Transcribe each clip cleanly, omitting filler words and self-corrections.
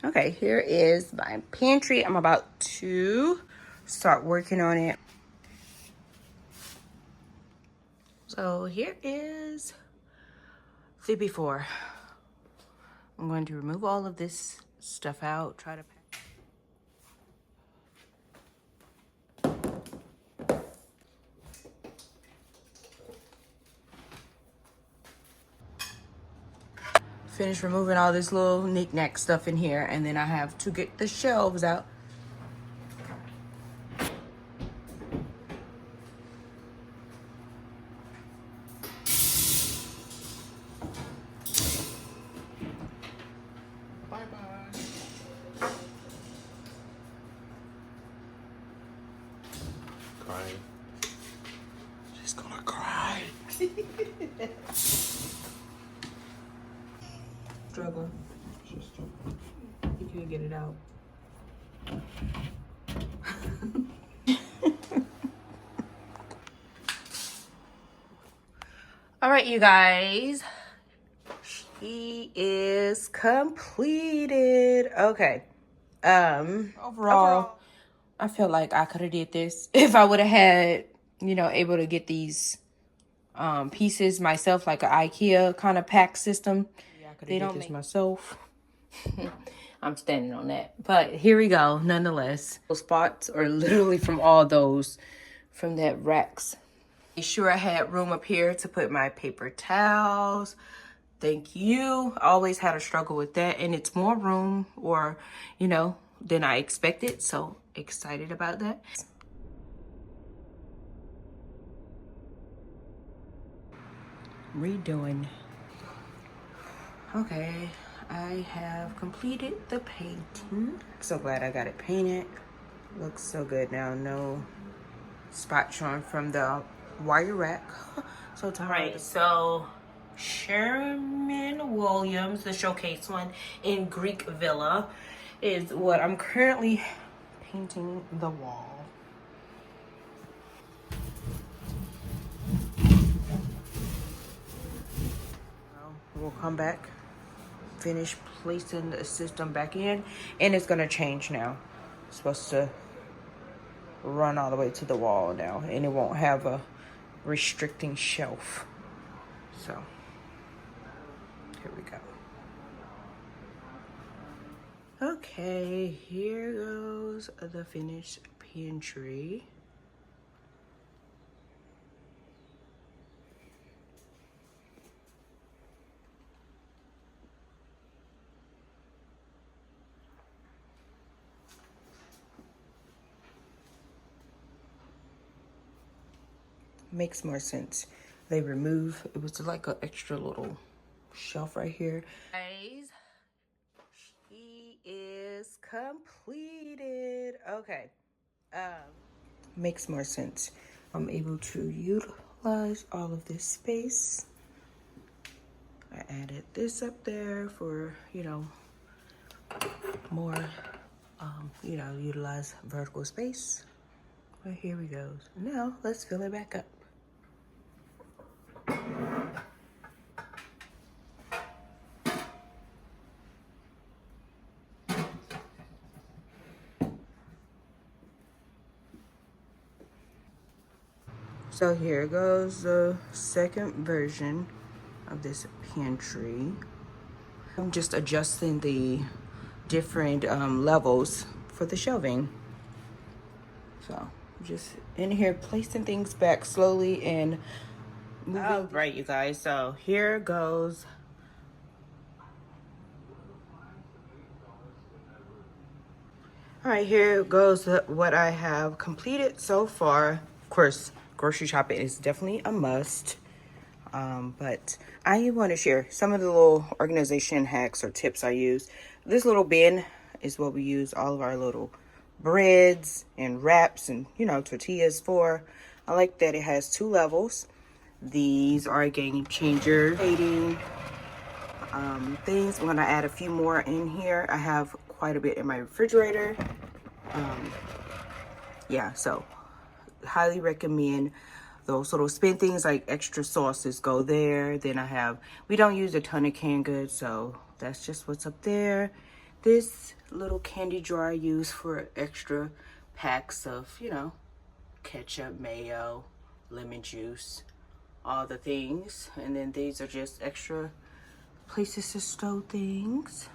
Okay, here is my pantry. I'm about to start working on it. So here is the before. I'm going to remove all of this stuff out, try to pack. Finish removing all this little knick-knack stuff in here, and then I have to get the shelves out. Bye-bye. Crying. She's gonna cry. Struggle. You can't get it out. All right, you guys. She is completed. Okay. Overall, I feel like I could have did this if I would have had, able to get these pieces myself, like an IKEA kind of pack system. Yeah, I could have did this myself. I'm standing on that. But here we go, nonetheless. Those spots are literally from all those, from that racks. Make sure I had room up here to put my paper towels. Thank you. I always had a struggle with that, and it's more room, or, than I expected. So excited about that. Redoing. Okay, I have completed the painting. So glad I got it painted. Looks so good now. No spot showing from the wire rack. So tired. All right, so Sherman Williams, the showcase one in Greek Villa, is what I'm currently painting the wall. We'll come back, finish placing the system back in, and it's gonna change now. It's supposed to run all the way to the wall now, and it won't have a restricting shelf. So here we go. Okay, here goes the finished pantry. Makes more sense. They remove, it was like an extra little shelf right here. Guys, she is completed. Okay. Makes more sense. I'm able to utilize all of this space. I added this up there for, more, utilize vertical space. Well, here we go. Now let's fill it back up. So here goes the second version of this pantry. I'm just adjusting the different levels for the shelving. So just in here placing things back slowly and moving. All right, you guys, so here goes. All right, here goes what I have completed so far. Of course, grocery shopping is definitely a must. But I want to share some of the little organization hacks or tips I use. This little bin is what we use all of our little breads and wraps and, tortillas for. I like that it has 2 levels. These are a game changer. Things. I'm going to add a few more in here. I have quite a bit in my refrigerator. Yeah, so highly recommend those little spin things, like extra sauces go there. Then we don't use a ton of canned goods, so that's just what's up there. This little candy jar I use for extra packs of, you know, ketchup, mayo, lemon juice, all the things. And then these are just extra places to store things.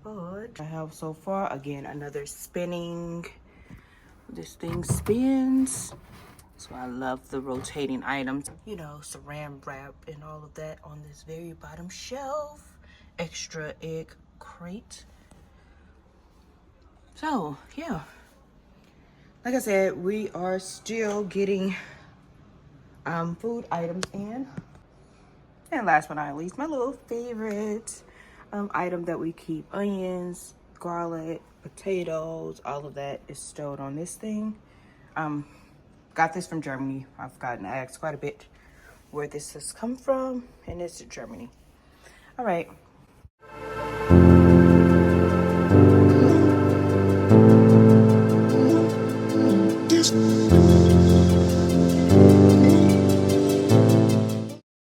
But I have so far, again, another spinning. This thing spins. So I love the rotating items. You know, saran wrap and all of that on this very bottom shelf. Extra egg crate. So, yeah. Like I said, we are still getting food items in. And last but not least, my little favorite item that we keep: onions, garlic, potatoes, all of that is stored on this thing. Got this from Germany. I've gotten asked quite a bit where this has come from, and it's Germany. All right,